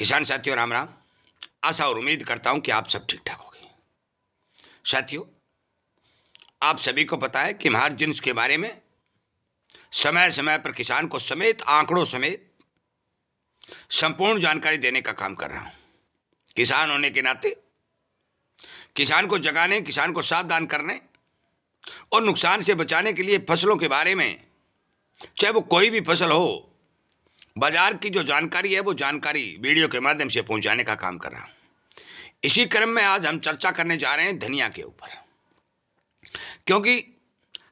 किसान साथियों, राम राम। आशा और उम्मीद करता हूं कि आप सब ठीक ठाक होंगे। साथियों, आप सभी को पता है कि मार्जिन्स के बारे में समय समय पर किसान को समेत आंकड़ों समेत संपूर्ण जानकारी देने का काम कर रहा हूं। किसान होने के नाते किसान को जगाने, किसान को सावधान करने और नुकसान से बचाने के लिए फसलों के बारे में, चाहे वो कोई भी फसल हो, बाजार की जो जानकारी है वो जानकारी वीडियो के माध्यम से पहुंचाने का काम कर रहा हूं। इसी क्रम में आज हम चर्चा करने जा रहे हैं धनिया के ऊपर, क्योंकि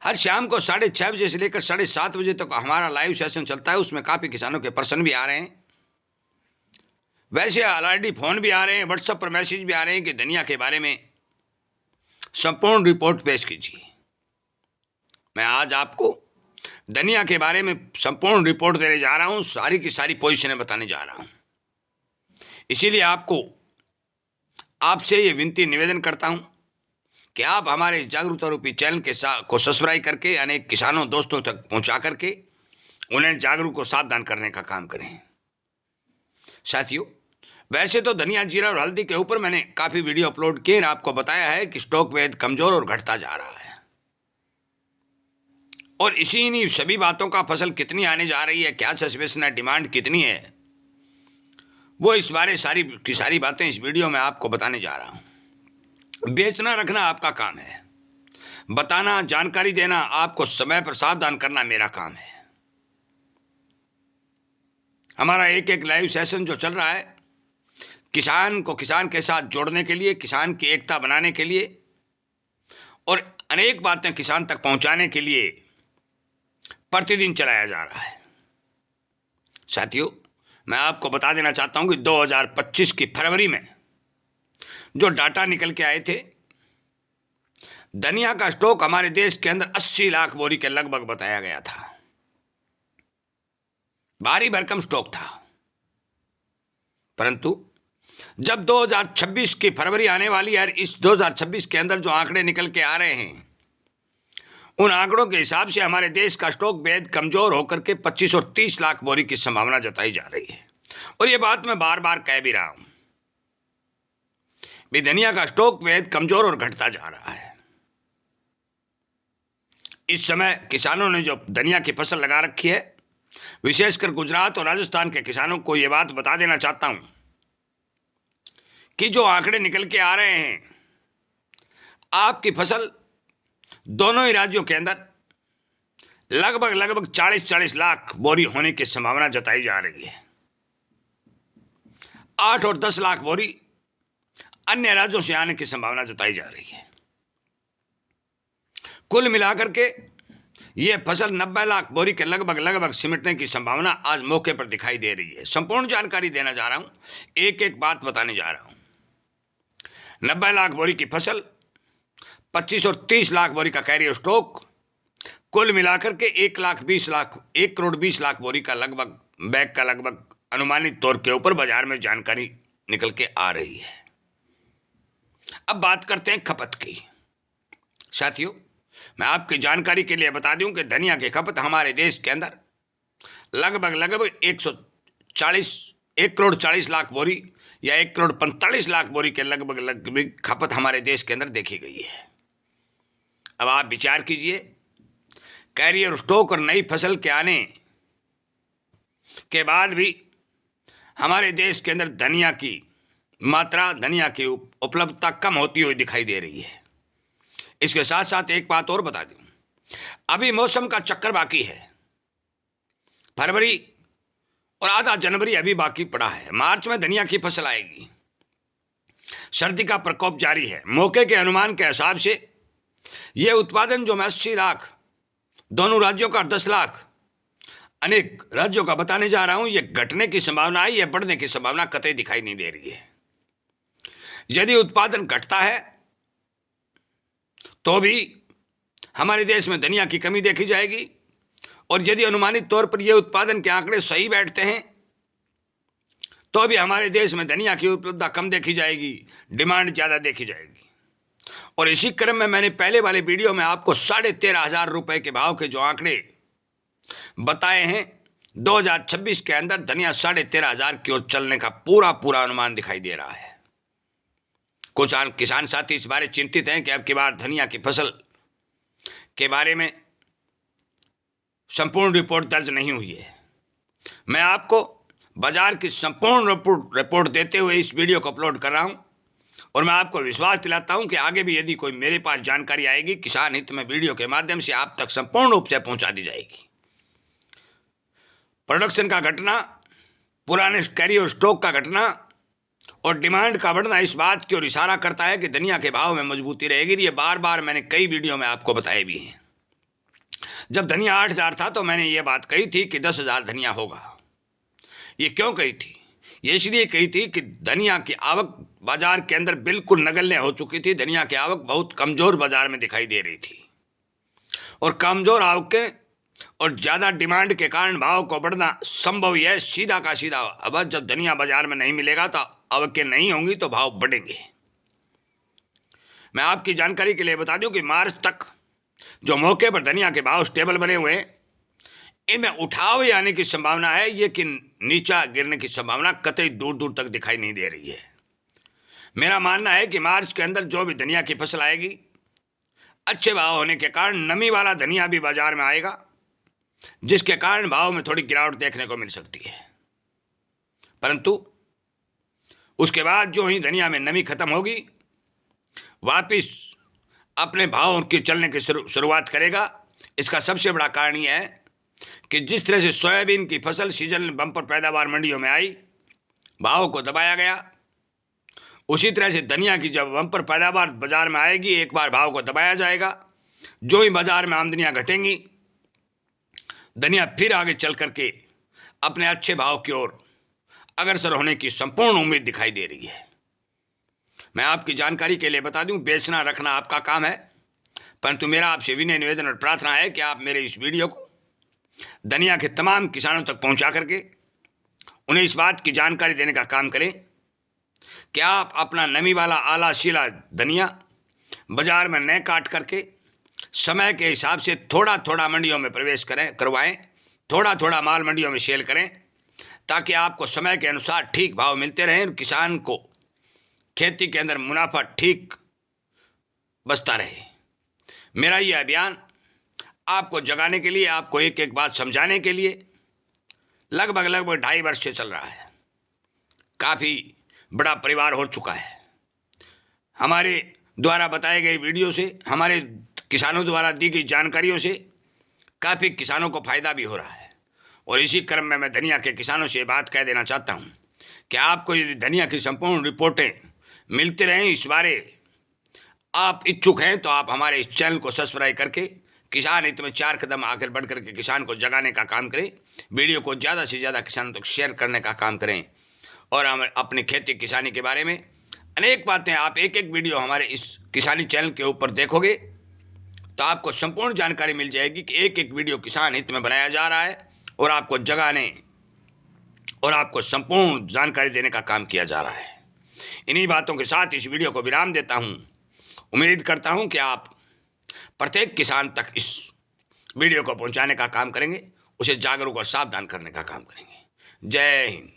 हर शाम को 6:30 बजे से लेकर 7:30 बजे तक हमारा लाइव सेशन चलता है। उसमें काफ़ी किसानों के प्रश्न भी आ रहे हैं, वैसे ऑलरेडी फ़ोन भी आ रहे हैं, व्हाट्सएप पर मैसेज भी आ रहे हैं कि धनिया के बारे में संपूर्ण रिपोर्ट पेश कीजिए। मैं आज आपको धनिया के बारे में संपूर्ण रिपोर्ट देने जा रहा हूं, सारी की सारी पोजीशनें बताने जा रहा हूं। इसीलिए आपसे ये विनती निवेदन करता हूं कि आप हमारे जागरूकता रूपी चैनल के साथ को सब्सक्राइब करके अनेक किसानों दोस्तों तक पहुंचा करके उन्हें जागरूक को सावधान करने का काम करें। साथियों, वैसे तो धनिया, जीरा और हल्दी के ऊपर मैंने काफ़ी वीडियो अपलोड किए और आपको बताया है कि स्टॉक वेद कमज़ोर और घटता जा रहा है, और इसी सभी बातों का फसल कितनी आने जा रही है, क्या सिचुएशन है, डिमांड कितनी है, वो इस बारे सारी की सारी बातें इस वीडियो में आपको बताने जा रहा हूँ। बेचना रखना आपका काम है, बताना, जानकारी देना, आपको समय पर सावधान करना मेरा काम है। हमारा एक एक लाइव सेशन जो चल रहा है, किसान को किसान के साथ जोड़ने के लिए, किसान की एकता बनाने के लिए और अनेक बातें किसान तक पहुंचाने के लिए प्रतिदिन चलाया जा रहा है। साथियों, मैं आपको बता देना चाहता हूं कि 2025 की फरवरी में जो डाटा निकल के आए थे, धनिया का स्टॉक हमारे देश के अंदर 80 लाख बोरी के लगभग बताया गया था। भारी भरकम स्टॉक था, परंतु जब 2026 की फरवरी आने वाली है, इस 2026 के अंदर जो आंकड़े निकल के आ रहे हैं, उन आंकड़ों के हिसाब से हमारे देश का स्टॉक बेहद कमजोर होकर के 25 और 30 लाख बोरी की संभावना जताई जा रही है। और ये बात मैं बार बार कह भी रहा हूं भी, धनिया का स्टॉक बेहद कमजोर और घटता जा रहा है। इस समय किसानों ने जो धनिया की फसल लगा रखी है, विशेषकर गुजरात और राजस्थान के किसानों को ये बात बता देना चाहता हूं कि जो आंकड़े निकल के आ रहे हैं, आपकी फसल दोनों ही राज्यों के अंदर लगभग 40 लाख बोरी होने की संभावना जताई जा रही है। 8 और 10 लाख बोरी अन्य राज्यों से आने की संभावना जताई जा रही है। कुल मिलाकर के ये फसल 90 लाख बोरी के लगभग सिमटने की संभावना आज मौके पर दिखाई दे रही है। संपूर्ण जानकारी देना जा रहा हूं, एक एक बात बताने जा रहा हूं। 90 लाख बोरी की फसल, 25 और 30 लाख बोरी का कैरियर स्टॉक, कुल मिलाकर के 1 करोड़ 20 लाख बोरी का लगभग बैग का लगभग अनुमानित तौर के ऊपर बाजार में जानकारी निकल के आ रही है। अब बात करते हैं खपत की। साथियों, मैं आपकी जानकारी के लिए बता दूं कि धनिया की खपत हमारे देश के अंदर लगभग 1 करोड़ 40 लाख बोरी या 1 करोड़ 45 लाख बोरी के लगभग खपत हमारे देश के अंदर देखी गई है। अब आप विचार कीजिए, कैरियर स्टॉक और नई फसल के आने के बाद भी हमारे देश के अंदर धनिया की मात्रा, धनिया की उपलब्धता कम होती हुई दिखाई दे रही है। इसके साथ साथ एक बात और बता दूं, अभी मौसम का चक्कर बाकी है। फरवरी और आधा जनवरी अभी बाकी पड़ा है। मार्च में धनिया की फसल आएगी। सर्दी का प्रकोप जारी है। मौके के अनुमान के हिसाब से यह उत्पादन जो मैं 80 लाख दोनों राज्यों का, 10 लाख अनेक राज्यों का बताने जा रहा हूं, यह घटने की संभावना है, यह बढ़ने की संभावना कतई दिखाई नहीं दे रही है। यदि उत्पादन घटता है तो भी हमारे देश में धनिया की कमी देखी जाएगी, और यदि अनुमानित तौर पर यह उत्पादन के आंकड़े सही बैठते हैं तो भी हमारे देश में धनिया की उपलब्धता कम देखी जाएगी, डिमांड ज़्यादा देखी जाएगी। और इसी क्रम में मैंने पहले वाले वीडियो में आपको 13,500 रुपये के भाव के जो आंकड़े बताए हैं, 2026 के अंदर धनिया 13,500 की ओर चलने का पूरा अनुमान दिखाई दे रहा है। कुछ किसान साथी इस बारे चिंतित हैं कि अब की बार धनिया की फसल के बारे में संपूर्ण रिपोर्ट दर्ज नहीं हुई है। मैं आपको बाजार की संपूर्ण रिपोर्ट देते हुए इस वीडियो को अपलोड कर रहा हूं और मैं आपको विश्वास दिलाता हूं कि आगे भी यदि कोई मेरे पास जानकारी आएगी किसान हित में वीडियो के माध्यम से आप तक संपूर्ण रूप से पहुंचा दी जाएगी। प्रोडक्शन का घटना, पुराने कैरी और स्टॉक का घटना और डिमांड का बढ़ना इस बात की ओर इशारा करता है कि धनिया के भाव में मजबूती रहेगी। ये बार बार मैंने कई वीडियो में आपको बताए भी हैं। जब धनिया 8,000 था तो मैंने ये बात कही थी कि 10,000 धनिया होगा। ये क्यों कही थी? ये इसलिए कही थी कि धनिया की आवक बाजार के अंदर बिल्कुल नगण्य हो चुकी थी। धनिया की आवक बहुत कमजोर बाजार में दिखाई दे रही थी और कमजोर आवक के और ज़्यादा डिमांड के कारण भाव को बढ़ना संभव ही है। सीधा का सीधा अब जब धनिया बाजार में नहीं मिलेगा तो आवकें नहीं होंगी तो भाव बढ़ेंगे। मैं आपकी जानकारी के लिए बता दूं कि मार्च तक जो मौके पर धनिया के भाव स्टेबल बने हुए हैं, इनमें उठाव आने की संभावना है, ये कि नीचा गिरने की संभावना कतई दूर दूर तक दिखाई नहीं दे रही है। मेरा मानना है कि मार्च के अंदर जो भी धनिया की फसल आएगी, अच्छे भाव होने के कारण नमी वाला धनिया भी बाजार में आएगा, जिसके कारण भाव में थोड़ी गिरावट देखने को मिल सकती है। परंतु उसके बाद जो ही धनिया में नमी खत्म होगी, वापिस अपने भाव की चलने की शुरुआत करेगा। इसका सबसे बड़ा कारण यह है कि जिस तरह से सोयाबीन की फसल सीजन बम्पर पैदावार मंडियों में आई, भाव को दबाया गया, उसी तरह से धनिया की जब बम्पर पैदावार बाजार में आएगी, एक बार भाव को दबाया जाएगा। जो ही बाजार में आमदनियां घटेंगी, धनिया फिर आगे चल करके अपने अच्छे भाव की ओर अग्रसर होने की संपूर्ण उम्मीद दिखाई दे रही है। मैं आपकी जानकारी के लिए बता दूं, बेचना रखना आपका काम है, परंतु मेरा आपसे विनय निवेदन और प्रार्थना है कि आप मेरे इस वीडियो को धनिया के तमाम किसानों तक पहुंचा करके उन्हें इस बात की जानकारी देने का काम करें कि आप अपना नमी वाला आला शीला धनिया बाजार में न काट करके समय के हिसाब से थोड़ा थोड़ा मंडियों में प्रवेश करवाएं, थोड़ा थोड़ा माल मंडियों में सेल करें, ताकि आपको समय के अनुसार ठीक भाव मिलते रहें और किसान को खेती के अंदर मुनाफा ठीक बचता रहे। मेरा ये अभियान आपको जगाने के लिए, आपको एक एक बात समझाने के लिए लगभग 2.5 वर्ष से चल रहा है। काफ़ी बड़ा परिवार हो चुका है। हमारे द्वारा बताए गए वीडियो से, हमारे किसानों द्वारा दी गई जानकारियों से काफ़ी किसानों को फ़ायदा भी हो रहा है। और इसी क्रम में मैं धनिया के किसानों से बात कह देना चाहता हूँ कि आपको यदि धनिया की संपूर्ण रिपोर्टें मिलते रहें, इस बारे आप इच्छुक हैं, तो आप हमारे इस चैनल को सब्सक्राइब करके किसान हित में 4 कदम आगे बढ़ करके किसान को जगाने का काम करें। वीडियो को ज़्यादा से ज़्यादा किसानों तक शेयर करने का काम करें और हम अपनी खेती किसानी के बारे में अनेक बातें आप एक एक वीडियो हमारे इस किसानी चैनल के ऊपर देखोगे तो आपको संपूर्ण जानकारी मिल जाएगी कि एक एक वीडियो किसान हित में बनाया जा रहा है और आपको जगाने और आपको संपूर्ण जानकारी देने का काम किया जा रहा है। इन्हीं बातों के साथ इस वीडियो को विराम देता हूं। उम्मीद करता हूं कि आप प्रत्येक किसान तक इस वीडियो को पहुंचाने का काम करेंगे, उसे जागरूक और सावधान करने का काम करेंगे। जय हिंद।